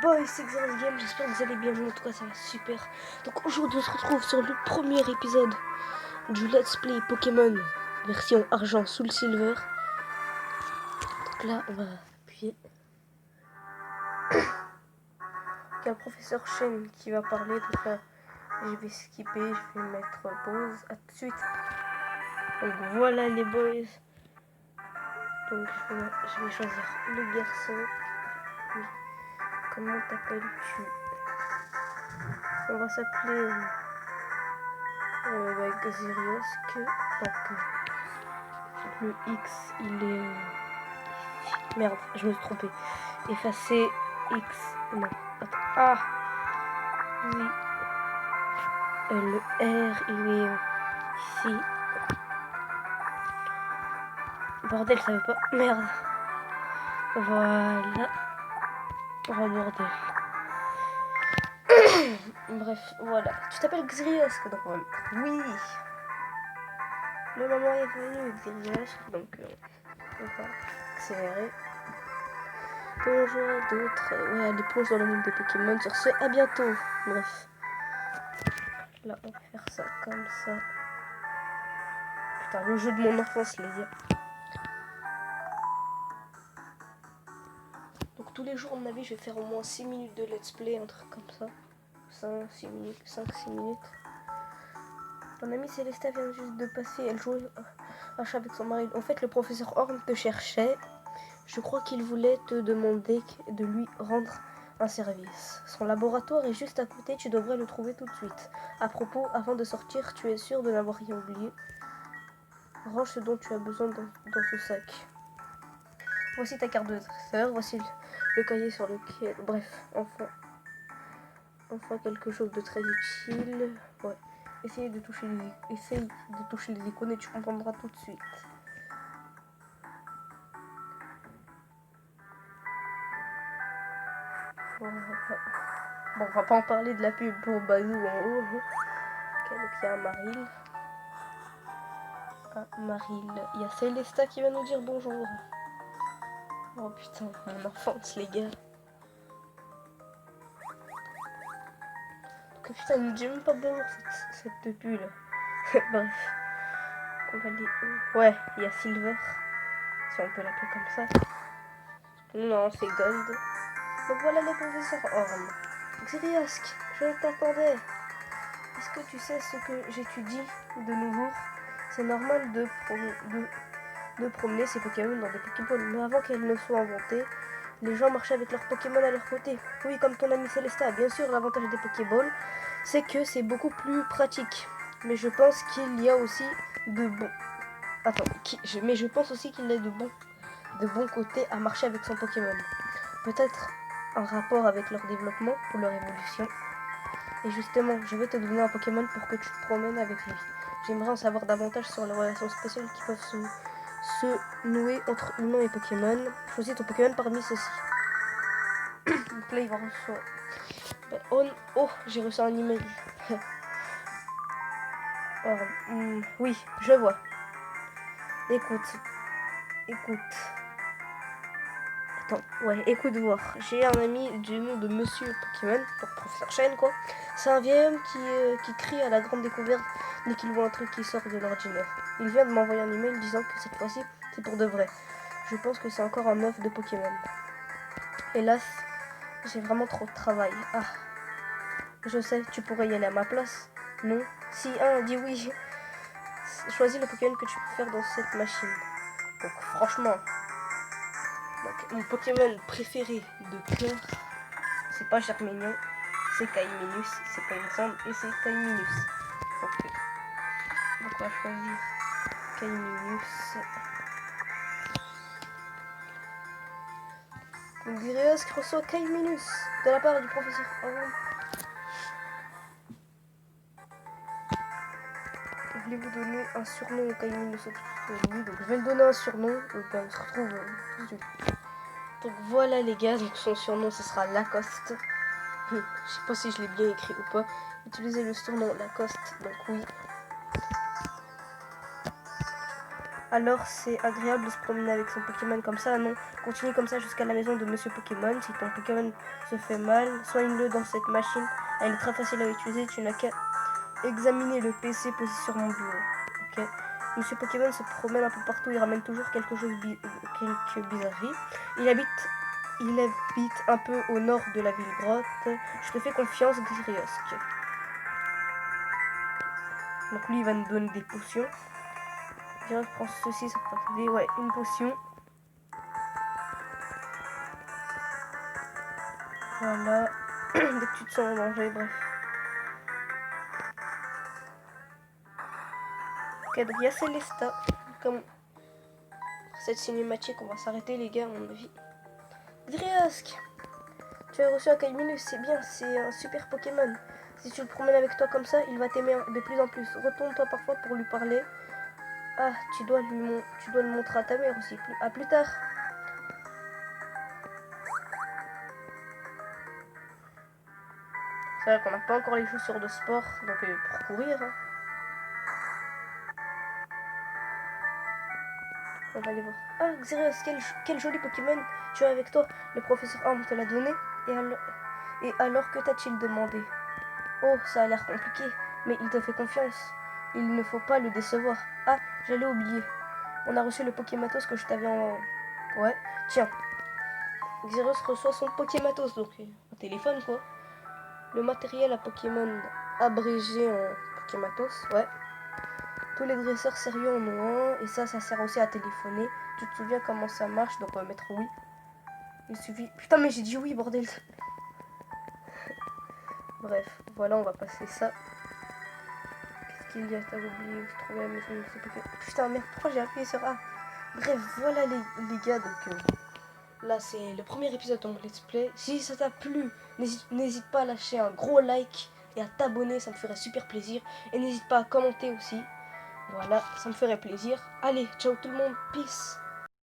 boys, c'est Xenos Game, j'espère que vous allez bien, en tout cas ça va super. Donc aujourd'hui on se retrouve sur le premier épisode du Let's Play Pokémon version argent Soul Silver. Donc là on va appuyer. Il y a le professeur Shen qui va parler, donc là je vais skipper, je vais mettre pause, à tout de suite. Donc voilà les boys. Donc je vais choisir le garçon. Oui. Comment t'appelles-tu? On va s'appeler Xeriosk. Donc le X il est merde, je me suis trompé. Effacer X. Non, attends. Ah oui. Le R il est ici. Bordel, ça veut pas. Merde. Voilà. Oh bordel. Bref, voilà. Tu t'appelles Xeriosk, donc on va mettre oui. Le moment est venu, Xeriosk, donc on va accélérer. Bonjour à d'autres. Ouais, des plonges dans le monde des Pokémon. Sur ce, à bientôt. Bref. Là, on va faire ça comme ça. Putain, le jeu de mon enfance, les gars. Donc tous les jours, à mon avis, je vais faire au moins 6 minutes de let's play, un truc comme ça. 5-6 minutes. Mon amie Célesta vient juste de passer, elle jouait un chat avec son mari. En fait, le professeur Horn te cherchait. Je crois qu'il voulait te demander de lui rendre un service. Son laboratoire est juste à côté, tu devrais le trouver tout de suite. À propos, avant de sortir, tu es sûr de n'avoir rien oublié? Range ce dont tu as besoin dans ce sac. Voici ta carte de dresseur, voici le cahier sur lequel... Bref, enfin quelque chose de très utile. Ouais. Essaye de toucher les icônes et tu comprendras tout de suite. Bon, on va pas en parler de la pub pour Bazou en haut. Ok, donc il y a un Maril. Il y a Célesta qui va nous dire bonjour. Oh putain, mon enfance les gars. Donc putain, il nous dit même pas bonjour cette pub là. Bref. On va aller où? Ouais, il y a Silver. Si on peut l'appeler comme ça. Non, c'est Gold. Donc voilà le professeur Horn. Xeriosk, je t'attendais. Est-ce que tu sais ce que j'étudie de nos jours? C'est normal de promener ces Pokémon dans des Pokéballs, mais avant qu'elles ne soient inventées, les gens marchaient avec leurs Pokémon à leur côté. Oui, comme ton ami Célesta. Bien sûr, l'avantage des Pokéballs, c'est que c'est beaucoup plus pratique. Mais je pense qu'il y a aussi de bons... Attends, mais je pense aussi qu'il y a de bons côtés à marcher avec son Pokémon. Peut-être un rapport avec leur développement ou leur évolution. Et justement, je vais te donner un Pokémon pour que tu te promènes avec lui. J'aimerais en savoir davantage sur les relations spéciales qui peuvent se nouer entre humains et Pokémon. Choisis ton Pokémon parmi ceux-ci. Donc là, il va recevoir... Oh, j'ai reçu un email. Oui, je vois. Écoute. Attends, ouais, écoute voir. J'ai un ami du nom de Monsieur Pokémon, donc Professeur Shen quoi. C'est un vieil homme qui crie à la grande découverte dès qu'il voit un truc qui sort de l'ordinaire. Il vient de m'envoyer un email disant que cette fois-ci, c'est pour de vrai. Je pense que c'est encore un œuf de Pokémon. Hélas, j'ai vraiment trop de travail. Ah, je sais, tu pourrais y aller à ma place. Non? Si, dis oui. Choisis le Pokémon que tu préfères dans cette machine. Donc franchement... Donc, mon Pokémon préféré de cœur, c'est pas Germignon, c'est Kaiminus, c'est pas ensemble et c'est Kaiminus. Donc on va choisir Kaiminus. Donc Xeriosk reçoit Kaiminus de la part du professeur Horn. Voulez-vous donner un surnom au Kaiminus? Oui, donc je vais le donner un surnom, on se retrouve tout de suite. Donc voilà les gars, donc son surnom ce sera Lacoste. Je sais pas si je l'ai bien écrit ou pas. Utilisez le surnom Lacoste, donc oui. alors c'est agréable de se promener avec son Pokémon comme ça. Non, continue comme ça jusqu'à la maison de Monsieur Pokémon. Si ton Pokémon se fait mal, soigne-le dans cette machine. Elle est très facile à utiliser, tu n'as qu'à examiner le PC posé sur mon bureau. Ok. Monsieur Pokémon se promène un peu partout, il ramène toujours quelques bizarreries. Il habite un peu au nord de la ville grotte. Je te fais confiance, Xyriosque. Donc lui, il va nous donner des potions. Je prends ceci, ça peut t'aider. Ouais, une potion. Voilà. Dès que tu te sens en danger, bref. Ok, donc il y a Célesta. Comme cette cinématique, on va s'arrêter, les gars, à mon avis. Xyriosque, tu as reçu un Kaiminus, c'est bien, c'est un super Pokémon. Si tu le promènes avec toi comme ça, il va t'aimer de plus en plus. Retourne-toi parfois pour lui parler. Ah, tu dois le montrer à ta mère aussi. À plus tard. C'est vrai qu'on n'a pas encore les chaussures de sport, donc pour courir. Hein. On va aller voir. Ah, Xerios, quel joli Pokémon tu as avec toi. Le professeur Arm te l'a donné. Et alors que t'a-t-il demandé? Oh, ça a l'air compliqué, mais il te fait confiance. Il ne faut pas le décevoir. Ah, j'allais oublier. On a reçu le Pokématos que je t'avais en... Ouais, tiens. Xerios reçoit son Pokématos, donc un téléphone quoi. Le matériel à Pokémon abrégé en Pokématos, ouais. Tous les dresseurs sérieux en ont un, et ça sert aussi à téléphoner. Tu te souviens comment ça marche, donc on va mettre oui. Il suffit... Putain, mais j'ai dit oui, bordel. Bref, voilà, on va passer ça. Qu'est-ce qu'il y a? T'as oublié où se trouvait la maison de ce Pokémon. Putain, merde, pourquoi j'ai appuyé sur A? Bref, voilà les gars, donc... là, c'est le premier épisode de mon let's play. Si ça t'a plu, n'hésite pas à lâcher un gros like et à t'abonner, ça me ferait super plaisir. Et n'hésite pas à commenter aussi. Voilà, ça me ferait plaisir. Allez, ciao tout le monde, peace.